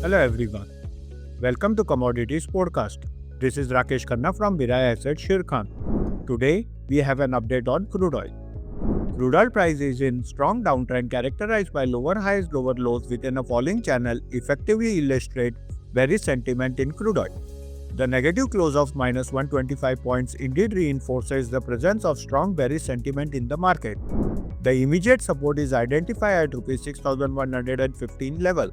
Hello everyone. Welcome to Commodities Podcast. This is Rakesh Khanna from Mirae Asset Sharekhan. Today we have an update on crude oil. Crude oil price is in strong downtrend characterized by lower highs, lower lows within a falling channel effectively illustrate bearish sentiment in crude oil. The negative close of minus 125 points indeed reinforces the presence of strong bearish sentiment in the market. The immediate support is identified at Rs 6,115 level.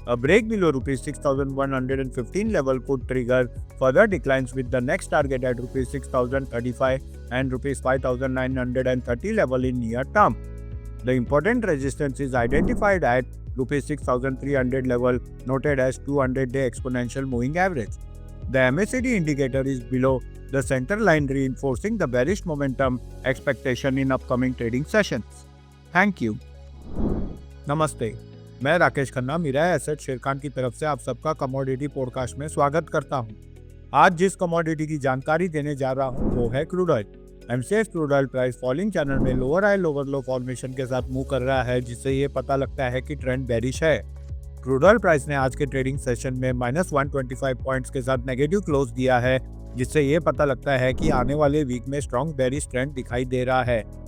A break below Rs 6,115 level could trigger further declines with the next target at Rs 6,035 and Rs 5,930 level in near term. The important resistance is identified at Rs 6,300 level noted as 200-day exponential moving average. The MACD indicator is below the center line reinforcing the bearish momentum expectation in upcoming trading sessions. Thank you. नमस्ते, मैं Rakesh Khanna मिराए asset Sharekhan की तरफ से आप सबका commodity podcast में स्वागत करता हूं। आज जिस कमोडिटी की जानकारी देने जा रहा हूं वो है crude oil. MCX crude oil price falling channel में lower high lower low formation के साथ मूव कर रहा है, जिससे ये पता लगता है कि ट्रेंड बेरिश है। क्रूड ऑयल प्राइस ने आज के ट्रेडिंग सेशन में माइनस 125 पॉइंट्स के साथ नेगेटिव क्लोज दिया है, जिससे ये पता लगता है कि आने वाले वीक में स्ट्रॉन्ग बेरिश ट्रेंड दिखाई दे रहा है।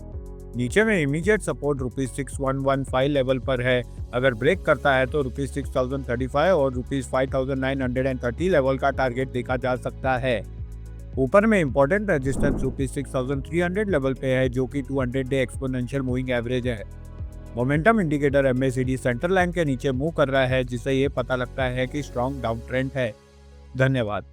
नीचे में इमीडिएट सपोर्ट Rs 6115 लेवल पर है। अगर ब्रेक करता है तो Rs 6035 और Rs 5930 लेवल का टारगेट देखा जा सकता है। ऊपर में इंपॉर्टेंट रेजिस्टेंस Rs 6300 लेवल पे है, जो कि 200-डे एक्सपोनेंशियल मूविंग एवरेज है। Momentum indicator MACD centre line के नीचे मूव कर रहा है, जिससे ये पता लगता है कि स्ट्रॉन्ग डाउन ट्रेंड है। धन्यवाद।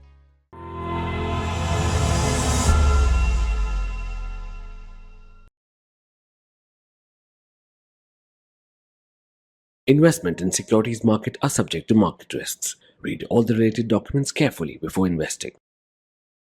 Investment in securities market are subject to market risks. Read all the related documents carefully before investing.